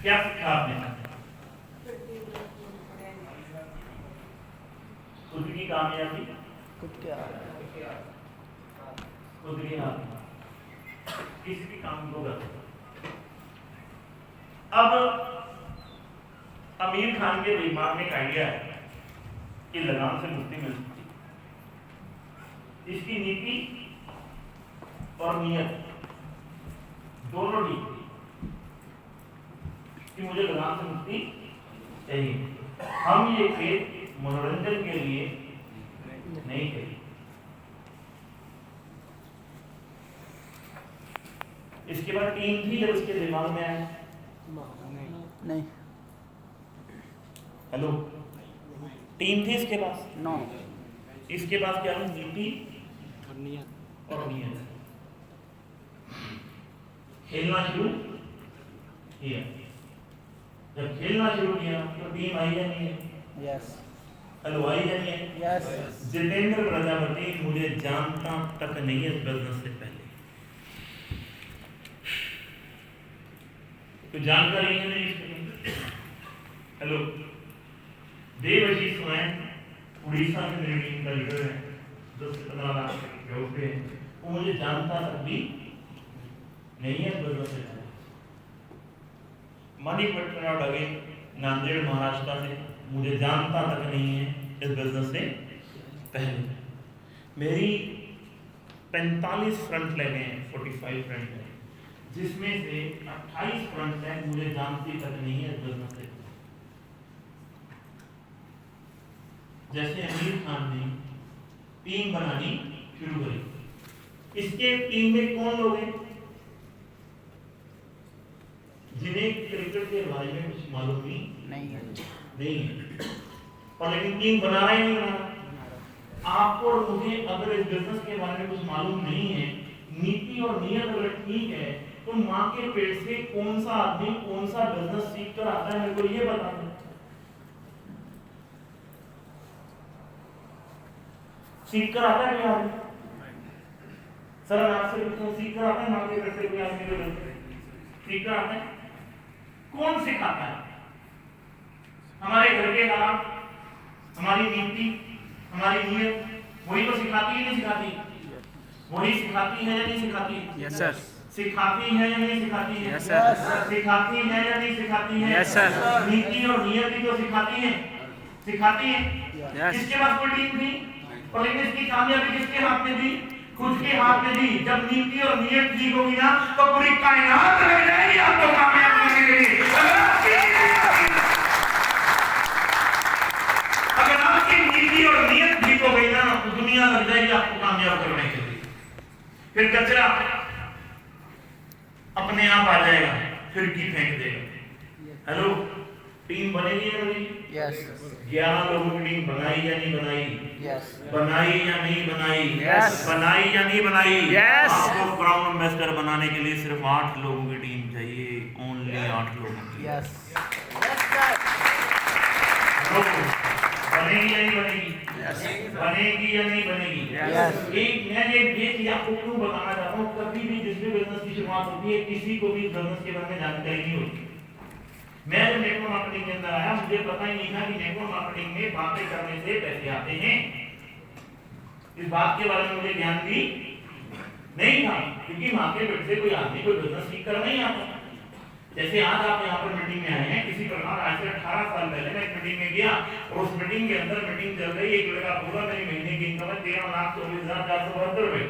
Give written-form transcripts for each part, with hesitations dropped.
क्या सीखा आपने? खुद की कामयाबी, खुद के हाथ में, किसी भी काम को कर। अब आमिर खान के दिमाग में एक आइडिया है कि लगाम से मुक्ति मिल सकती है। इसकी नीति और नियत दोनों ठीक थी कि मुझे लगाम से मुक्ति चाहिए। हम ये खेल मनोरंजन के लिए नहीं खेले। इसके बाद टीम थी जब उसके दिमाग में आया नहीं। हेलो, टीम थी इसके पास? नो। इसके पास क्या है? नीति और नियत। खेलना शुरू किया। जब खेलना शुरू किया तो टीम आई या नहीं है? यस। हेलो, आई या नहीं है? यस। जितेंद्र प्रजापति मुझे जानता तक नहीं है बिजनेस से पहले, तो जानकारी है नहीं इसके। हेलो, देवजी स्वयं उड़ीसा में मेरी टीम का लीडर है, 10 से 15 लाख रुपए हैं, वो मुझे जानता तक भी नहीं है बिजनेस से पहले। मणिपट्टनम डगे नांदेड़ महाराष्ट्र से मुझे जानता तक नहीं है इस बिजनेस से पहले। मेरी 45 फ्रंट लगे हैं, 45 फ्रंट लगे, जिसमें से 28 फ्रंट है मुझे जानती तक नहीं है इस बिजनेस से। जैसे आमिर खान ने टीम बनानी शुरू करी, इसके टीम में कौन लोग हैं जिन्हें क्रिकेट के बारे में कुछ मालूम नहीं है, और लेकिन टीम बना रहा ही नहीं बना रहा। आपको और मुझे अगर इस बिजनेस के बारे में कुछ मालूम नहीं है, नीति और नियत अगर ठीक है, तो माँ के पेट से कौन सा आदमी कौन सा बिजनेस सीख कर आता है, मेरे को ये बता दो। सीख कर आता है क्या आदमी? सर मैं आपसे पूछता हूँ, सीख कर आता है माँ के पेट से कोई आदमी को बिजनेस सीख कर आता है? कौन सिखाता है? हमारे घर के हालात, हमारी नीति, हमारी नीयत वही तो सिखाती है, नहीं सिखाती? वही सिखाती है या नहीं सिखाती? Yes sir. सिखाती है या नहीं सिखाती है? Yes sir. सिखाती है या नहीं सिखाती है? Yes sir. नीति और नियत भी तो सिखाती है, सिखाती है। यस। इसके बाद कोई टीम थी, और लेकिन इसकी कामयाबी किसके हाथ में थी? खुद के हाथ में थी। जब नीति और नियत ठीक होगी ना, तो पूरी कायनात लग जाएगी आपको कामयाब होने के लिए। अगर आपकी नीति और नियत ठीक हो गई ना, तो दुनिया लग जाएगी आपको कामयाब करने के लिए। फिर कचरा अपने आप आ जाएगा, फिर की फेंक देगा। हेलो, टीम बनेगी या नहीं? यस। 11 लोगों की टीम बनाई या नहीं बनाई? यस। बनाई या नहीं बनाई? Yes. बनाई या नहीं बनाई? Yes. आपको क्राउन एम्बेसडर बनाने के लिए सिर्फ 8 लोगों की टीम चाहिए, ओनली 8 लोगों की। यस। बनेगी या नहीं बनेगी? Yes. बनेगी या नहीं बनेगी? Yes. एक मैं ये चीज आपको क्यों बताना चाहता हूँ, कभी भी जिस भी बिजनेस की शुरुआत होती है, किसी को भी बिजनेस के बारे में जानकारी नहीं होती। मैं जब नेटवर्क मार्केटिंग के अंदर आया, मुझे पता ही नहीं था कि नेटवर्क मार्केटिंग में बातें करने से पैसे आते हैं। इस बात के बारे में मुझे ज्ञान भी नहीं था, क्योंकि वहां के पेट से कोई आदमी कोई बिजनेस सीख कर नहीं आता। जैसे आज आप यहाँ पर मीटिंग में आए हैं, किसी प्रकार आज से 18 साल पहले मैं एक मीटिंग में गया, और उस मीटिंग के अंदर मीटिंग चल रही, एक लड़का बोला मेरी महीने की इनकम है 13,24,472 रुपए।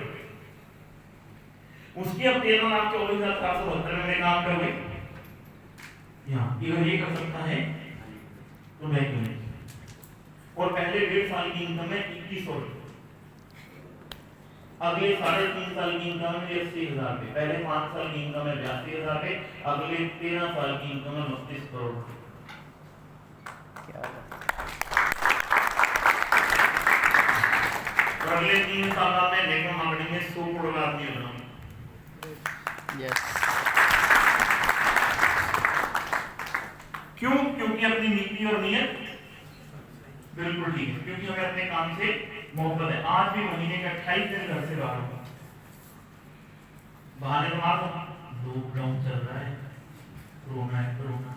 उसकी अब 13,24,472 में मैं काम कर गए। अगर ये कर सकता है तो मैं क्यों नहीं? और पहले 1.5 साल की इनकम है 2100 रुपए, अगले 3.5 साल की इनकम है 80,000 रुपए, पहले 5 साल की इनकम है 82,000 रुपए, अगले 13 साल की इनकम है 32 करोड़ रुपए। अगले 3 साल में नेटवर्क मार्केटिंग में 100 करोड़ का आदमी बनाऊंगा। यस। क्यों? क्योंकि अपनी नीति और नियत बिल्कुल ठीक है, क्योंकि हमें अपने काम से मोहब्बत है। आज भी महीने का 28 दिन घर से बाहर हूं, बहाने तो मार दो, लॉकडाउन चल रहा है, कोरोना है, कोरोना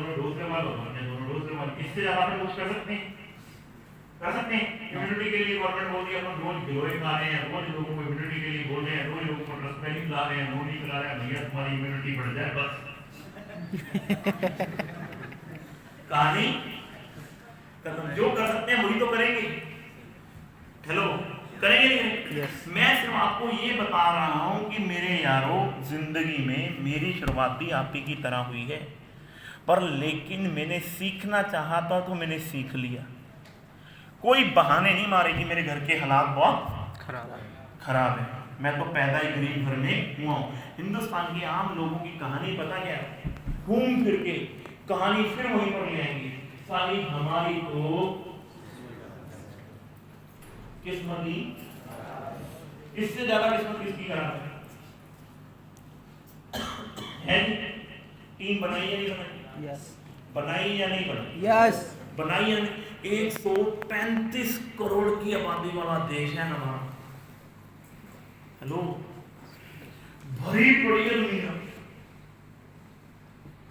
दोनों डोज लेवल और अन्य दोनों डोज लेवल, इससे ज्यादा हम कुछ कर सकते हैं? कर सकते हैं? इम्यूनिटी के लिए गवर्नमेंट बोल रही है अपन रोज गिलोय खा रहे हैं, रोज लोगों को इम्यूनिटी के लिए बोल रहे हैं, रोज लोगों को ट्रस्पेनिन खिला रहे हैं, नोनी खिला रहे हैं, भैया तुम्हारी इम्यूनिटी बढ़ जाए बस। कहानी खत्म। जो कर सकते हैं वही तो करेंगे। हेलो, करेंगे नहीं? Yes. मैं सिर्फ आपको ये बता रहा हूं कि मेरे यारों, जिंदगी में मेरी शुरुआत भी आप ही की तरह हुई है, पर लेकिन मैंने सीखना चाहा था तो मैंने सीख लिया। कोई बहाने नहीं मारे कि मेरे घर के हालात बहुत खराब है, मैं तो पैदा ही गरीब घर में हुआ हूं। हिंदुस्तान के आम लोगों की कहानी पता क्या है? घूम फिर के कहानी फिर वहीं पर ले आएंगे, साली हमारी तो किस्मत ही, इससे ज्यादा किस्मत किसकी खराब है? टीम बनाई या नहीं बनाई? यस बनाई या नहीं बनाई? यस बनाई या नहीं? 135 करोड़ की आबादी वाला देश है हमारा। हेलो, भरी पड़ी है दुनिया,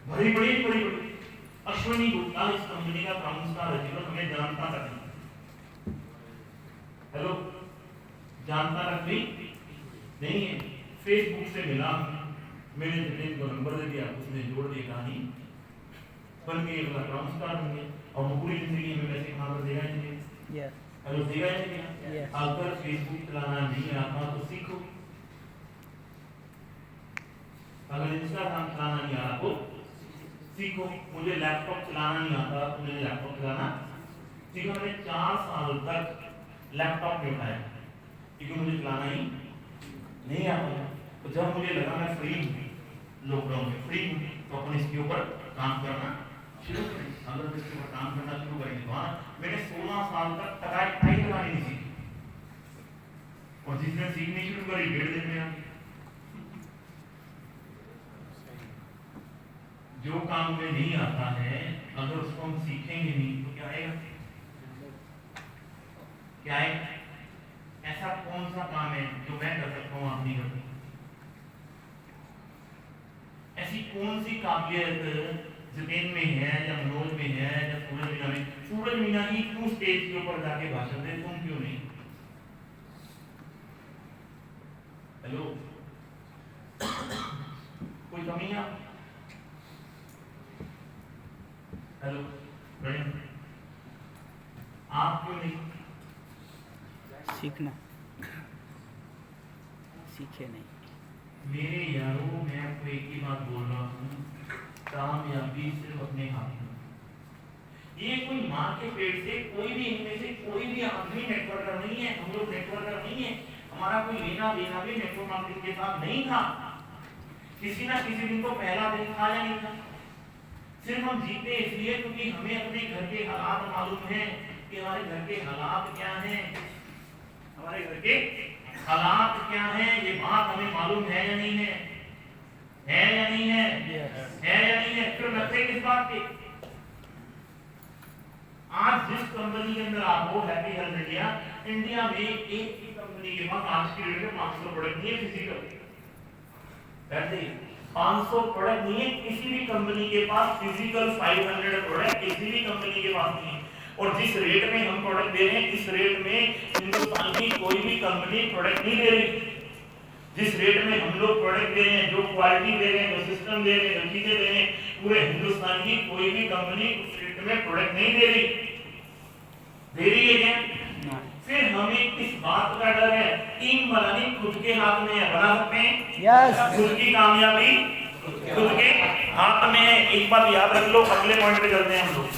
भरी पड़ी। अश्विनी गुप्ता इस कंपनी का काउंसलर है, हमें जानता तक नहीं। हेलो, जानता तक नहीं है। फेसबुक से मिला, मैंने जितने को नंबर दे दिया, उसने जोड़ दिया, कहानी बन गई, अपना काउंसलर बन गया। और वो पूरी जिंदगी में वैसे कहाँ पर देगा नहीं? यस हेलो, देगा नहीं? Yes. अगर फेसबुक चलाना नहीं आता तो सीखो, अगर इंस्टाग्राम चलाना नहीं आता तो सीखो। मुझे लैपटॉप चलाना नहीं आता तो मुझे लैपटॉप चलाना सीखो। मैंने 4 साल तक लैपटॉप नहीं उठाया क्योंकि मुझे चलाना ही नहीं आता। तो जब मुझे लगा मैं फ्री हूँ, लॉकडाउन में फ्री हूँ, तो अपन इसके ऊपर काम करना शुरू करें। अगर इसके ऊपर काम करना शुरू करेंगे तो मैंने 16 साल तक टाई लगानी नहीं सीखी, और जिसने सीखनी शुरू करी 1.5 दिन में जो काम में नहीं आता है, अगर उसको हम सीखेंगे नहीं तो क्या आएगा? क्या है? ऐसा कौन सा काम है जो मैं कर सकता हूं आप नहीं कर सकते? ऐसी कौन सी काबिलियत जितेन में है या मनोज में है या सूरज मीना में? सूरज मीना ही क्यों स्टेज के ऊपर जाके भाषण दे, तुम क्यों नहीं? हेलो, कोई कमी है? हेलो, आप क्यों नहीं? सीखना, सीखे नहीं। मेरे यारों, मैं आपको एक ही बात बोल रहा हूँ, कामयाबी सिर्फ अपने हाथ में। ये कोई माँ के पेट से कोई भी, इनमें से कोई भी आदमी नेटवर्कर नहीं है, हम लोग नेटवर्कर नहीं है। हमारा कोई लेना देना भी नेटवर्क मार्केटिंग के साथ नहीं था। किसी ना किसी दिन तो पहला दिन था या नहीं था? सिर्फ हम जीते इसलिए क्योंकि हमें अपने घर के हालात मालूम है कि हमारे घर के हालात क्या हैं, हमारे घर के हालात क्या हैं, ये बात हमें मालूम है या नहीं है? है या नहीं है? है या नहीं है? फिर लगते किस बात के? आज जिस कंपनी के अंदर आप हो, हैप्पी हेल्थ इंडिया में एक ही कंपनी के पास आज की डेट में 500 प्रोडक्ट नहीं है फिजिकल। 500 प्रोडक्ट नहीं है किसी भी कंपनी के पास फिजिकल। 500 प्रोडक्ट किसी भी कंपनी के पास नहीं है। और जिस रेट में हम प्रोडक्ट दे रहे हैं, इस रेट में हिंदुस्तान की कोई भी कंपनी प्रोडक्ट नहीं दे रही। जिस रेट में हम लोग प्रोडक्ट दे रहे हैं, जो क्वालिटी दे रहे हैं, जो सिस्टम दे रहे हैं, जो चीजें दे रहे हैं, पूरे हिंदुस्तान की कोई भी कंपनी उस रेट में प्रोडक्ट नहीं दे रही। दे रही है क्या? फिर हमें किस बात का डर है? टीम बनानी खुद के हाथ में है, बना सकते हैं। यस खुद की कामयाबी खुद के हाथ में है। एक बात याद रख लो, अगले पॉइंट पे चलते हैं हम लोग।